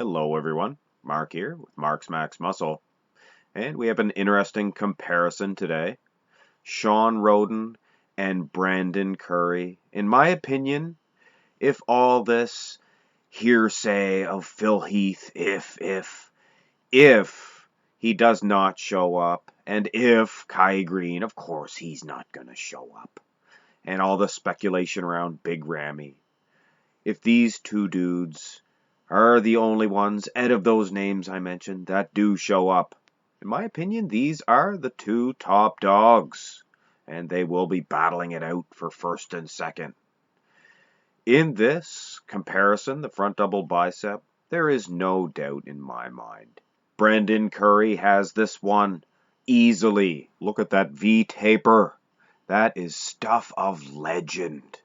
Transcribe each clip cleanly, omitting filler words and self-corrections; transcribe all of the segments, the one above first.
Hello everyone, Mark here with Mark's Max Muscle, and we have an interesting comparison today. Shawn Rhoden and Brandon Curry. In my opinion, if all this hearsay of Phil Heath, if he does not show up, and if Kai Green, of course he's not going to show up, and all the speculation around Big Rammy, if these two dudes are the only ones out of those names I mentioned that do show up. In my opinion, these are the two top dogs, and they will be battling it out for first and second. In this comparison, the front double bicep, there is no doubt in my mind. Brandon Curry has this one easily. Look at that V taper. That is stuff of legend.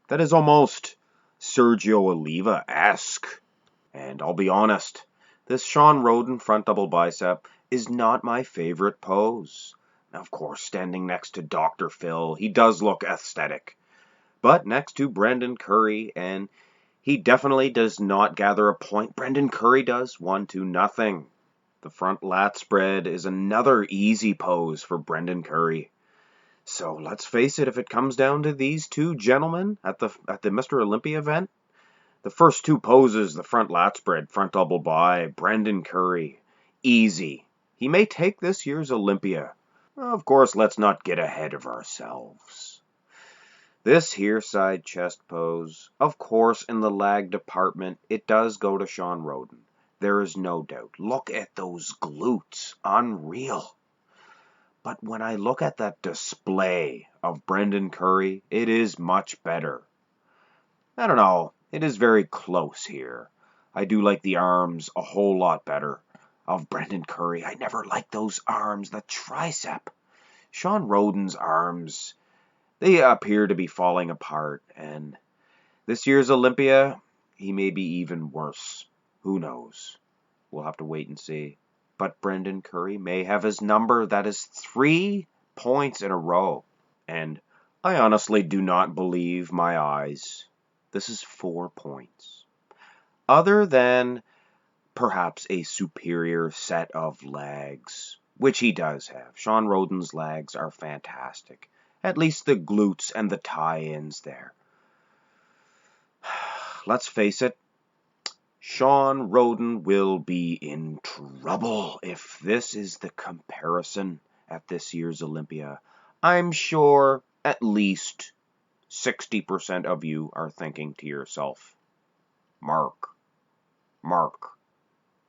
That is almost Sergio Oliva-esque. And I'll be honest, this Shawn Rhoden front double bicep is not my favorite pose. Now, of course, standing next to Dr. Phil, he does look aesthetic. But next to Brandon Curry, and he definitely does not gather a point. Brandon Curry does 1-0. The front lat spread is another easy pose for Brandon Curry. So let's face it, if it comes down to these two gentlemen at the Mr. Olympia event, the first two poses, the front lat spread, front double by, Brandon Curry, easy. He may take this year's Olympia. Of course, let's not get ahead of ourselves. This here side chest pose, of course, in the lag department, it does go to Shawn Rhoden. There is no doubt. Look at those glutes. Unreal. But when I look at that display of Brandon Curry, it is much better. I don't know. It is very close here. I do like the arms a whole lot better of Brandon Curry. I never liked those arms, the tricep. Shawn Rhoden's arms, they appear to be falling apart. And this year's Olympia, he may be even worse. Who knows? We'll have to wait and see. But Brandon Curry may have his number. That is 3 points in a row. And I honestly do not believe my eyes. This is 4 points. Other than perhaps a superior set of legs, which he does have. Shawn Rhoden's legs are fantastic. At least the glutes and the tie-ins there. Let's face it, Shawn Rhoden will be in trouble if this is the comparison at this year's Olympia. I'm sure at least 60% of you are thinking to yourself, Mark,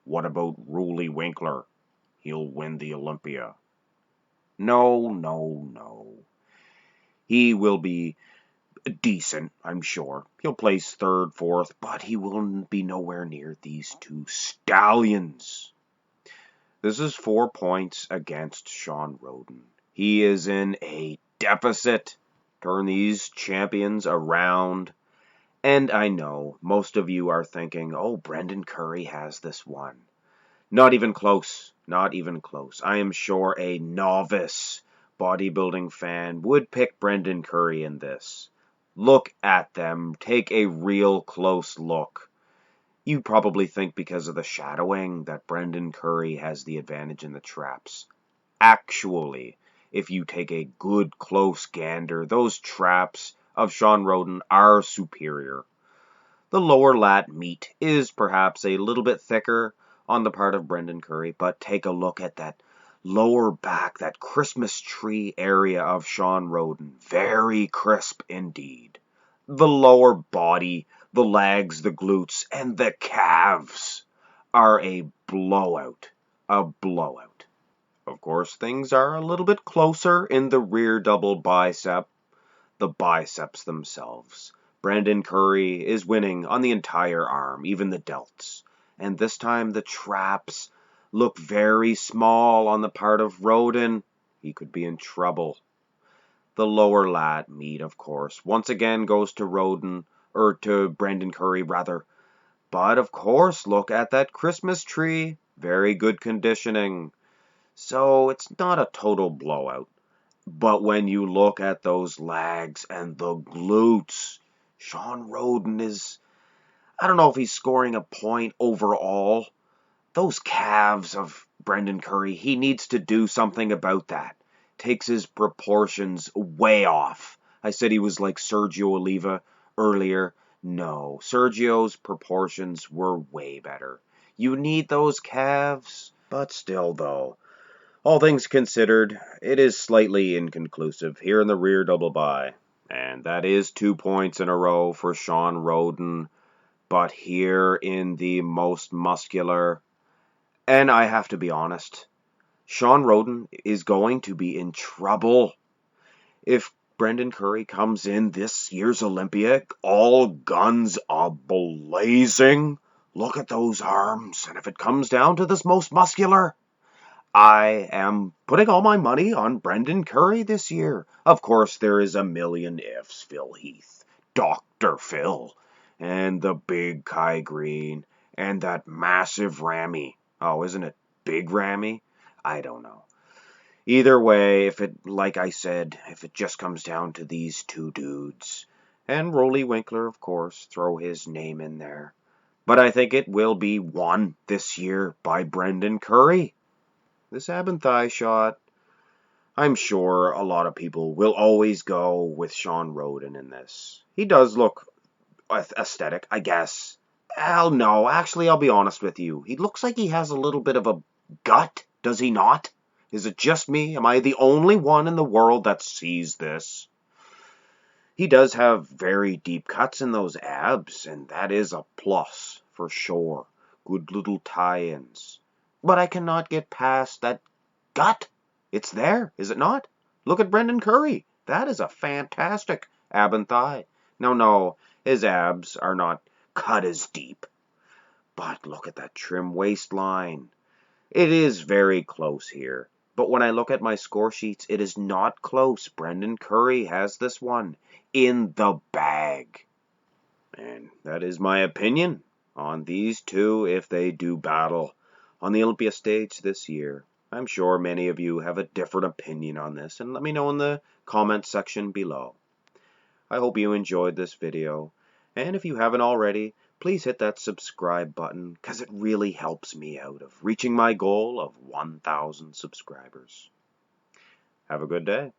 what about Rooley Winkler? He'll win the Olympia. No. He will be decent, I'm sure. He'll place third, fourth, but he will be nowhere near these two stallions. This is 4 points against Shawn Rhoden. He is in a deficit. Turn these champions around. And I know most of you are thinking, oh, Brandon Curry has this one. Not even close. Not even close. I am sure a novice bodybuilding fan would pick Brandon Curry in this. Look at them. Take a real close look. You probably think because of the shadowing that Brandon Curry has the advantage in the traps. Actually, if you take a good close gander, those traps of Shawn Rhoden are superior. The lower lat meat is perhaps a little bit thicker on the part of Brandon Curry, but take a look at that lower back, that Christmas tree area of Shawn Rhoden. Very crisp indeed. The lower body, the legs, the glutes, and the calves are a blowout. A blowout. Of course, things are a little bit closer in the rear double bicep. The biceps themselves. Brandon Curry is winning on the entire arm, even the delts. And this time the traps look very small on the part of Rhoden. He could be in trouble. The lower lat meat, of course, once again goes to Rhoden, or to Brandon Curry, rather. But, of course, look at that Christmas tree. Very good conditioning. So, it's not a total blowout. But when you look at those legs and the glutes, Shawn Rhoden is I don't know if he's scoring a point overall. Those calves of Brendan Curry, he needs to do something about that. Takes his proportions way off. I said he was like Sergio Oliva earlier. No, Sergio's proportions were way better. You need those calves. But still, though, all things considered, it is slightly inconclusive here in the rear double bye. And that is 2 points in a row for Shawn Rhoden. But here in the most muscular, and I have to be honest, Shawn Rhoden is going to be in trouble if Brendan Curry comes in this year's Olympia all guns a-blazing. Look at those arms, and if it comes down to this most muscular, I am putting all my money on Brendan Curry this year. Of course, there is a million ifs. Phil Heath, Dr. Phil, and the big Kai Green, and that massive Rammy. Oh, isn't it Big Rammy? I don't know. Either way, if it, like I said, if it just comes down to these two dudes, and Rolly Winkler, of course, throw his name in there. But I think it will be won this year by Brendan Curry. This ab and thigh shot, I'm sure a lot of people will always go with Shawn Rhoden in this. He does look aesthetic, I guess. Hell no, actually, I'll be honest with you. He looks like he has a little bit of a gut, does he not? Is it just me? Am I the only one in the world that sees this? He does have very deep cuts in those abs, and that is a plus, for sure. Good little tie-ins. But I cannot get past that gut. It's there, is it not? Look at Brendan Curry. That is a fantastic ab and thigh. Now, no, his abs are not cut as deep. But look at that trim waistline. It is very close here. But when I look at my score sheets, it is not close. Brendan Curry has this one in the bag. And that is my opinion on these two if they do battle on the Olympia stage this year. I'm sure many of you have a different opinion on this, and let me know in the comment section below. I hope you enjoyed this video, and if you haven't already, please hit that subscribe button, because it really helps me out of reaching my goal of 1,000 subscribers. Have a good day.